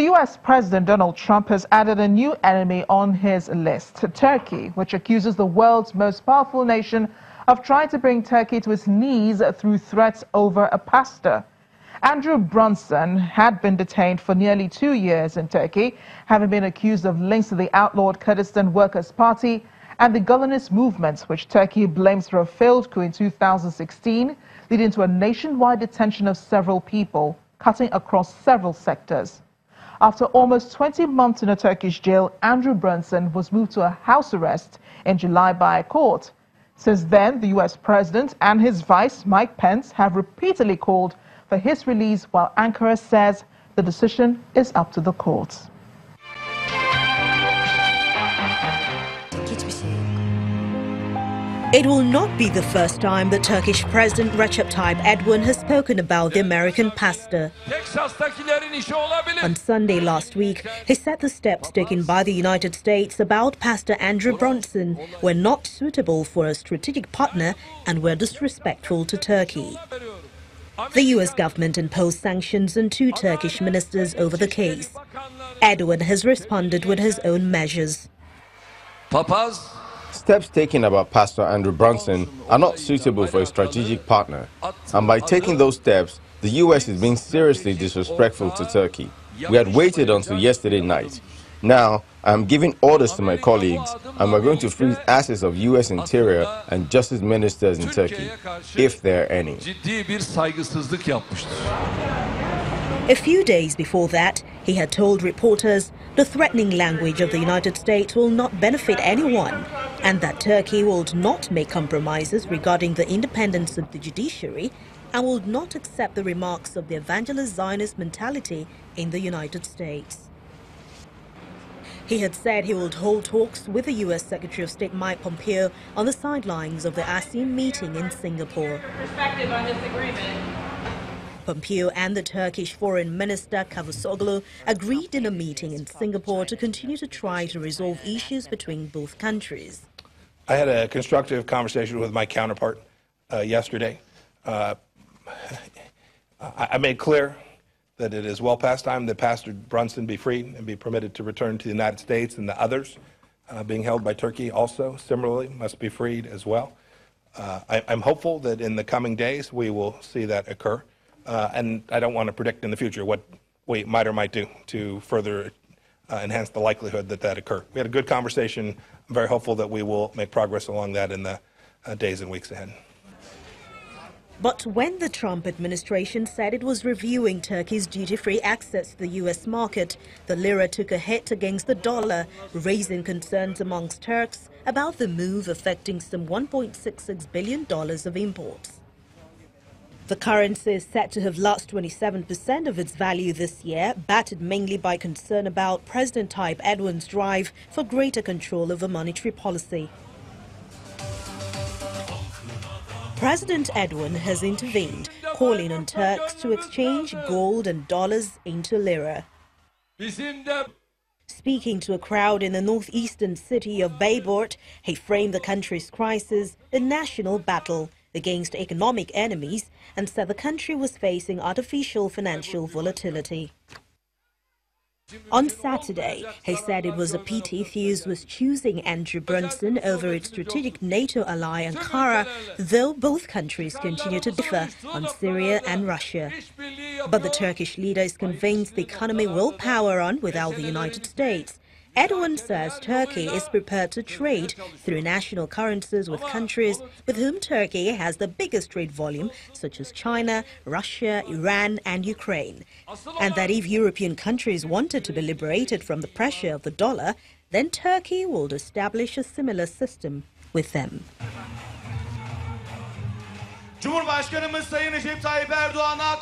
The U.S. President Donald Trump has added a new enemy on his list, Turkey, which accuses the world's most powerful nation of trying to bring Turkey to its knees through threats over a pastor. Andrew Brunson had been detained for nearly 2 years in Turkey, having been accused of links to the outlawed Kurdistan Workers' Party and the Gulenist movement, which Turkey blames for a failed coup in 2016, leading to a nationwide detention of several people, cutting across several sectors. After almost 20 months in a Turkish jail, Andrew Brunson was moved to a house arrest in July by a court. Since then, the U.S. President and his vice, Mike Pence, have repeatedly called for his release, while Ankara says the decision is up to the courts. It will not be the first time the Turkish President Recep Tayyip Erdogan has spoken about the American pastor. On Sunday last week, he said the steps taken by the United States about Pastor Andrew Brunson were not suitable for a strategic partner and were disrespectful to Turkey. The U.S. government imposed sanctions on 2 Turkish ministers over the case. Erdogan has responded with his own measures. Steps taken about Pastor Andrew Brunson are not suitable for a strategic partner, and by taking those steps, the U.S. is being seriously disrespectful to Turkey. We had waited until yesterday night. Now, I am giving orders to my colleagues, and we're going to freeze assets of U.S. Interior and Justice ministers in Turkey, if there are any. A few days before that, he had told reporters the threatening language of the United States will not benefit anyone, and that Turkey would not make compromises regarding the independence of the judiciary and would not accept the remarks of the evangelist Zionist mentality in the United States. He had said he would hold talks with the U.S. Secretary of State Mike Pompeo on the sidelines of the ASEAN meeting in Singapore. Perspective on this agreement. Pompeo and the Turkish Foreign Minister Cavusoglu agreed in a meeting in Singapore to continue to try to resolve issues between both countries. I had a constructive conversation with my counterpart yesterday. I made clear that it is well past time that Pastor Brunson be free and be permitted to return to the United States, and the others being held by Turkey also similarly must be freed as well. I'm hopeful that in the coming days we will see that occur. And I don't want to predict in the future what we might or might do to further enhance the likelihood that that occur. We had a good conversation. I'm very hopeful that we will make progress along that in the days and weeks ahead. But when the Trump administration said it was reviewing Turkey's duty-free access to the U.S. market, the lira took a hit against the dollar, raising concerns amongst Turks about the move affecting some $1.66 billion of imports. The currency is said to have lost 27% of its value this year, battered mainly by concern about President Tayyip Erdogan's drive for greater control over monetary policy. President Erdogan has intervened, calling on Turks to exchange gold and dollars into lira. Speaking to a crowd in the northeastern city of Bayburt, he framed the country's crisis a national battle against economic enemies and said the country was facing artificial financial volatility. On Saturday, he said it was a pity Theus was choosing Andrew Brunson over its strategic NATO ally Ankara, though both countries continue to differ on Syria and Russia. But the Turkish leader is convinced the economy will power on without the United States. Erdogan says Turkey is prepared to trade through national currencies with countries with whom Turkey has the biggest trade volume, such as China, Russia, Iran and Ukraine. And that if European countries wanted to be liberated from the pressure of the dollar, then Turkey would establish a similar system with them. Cumhurbaşkanımız Sayın Recep Tayyip Erdoğan'a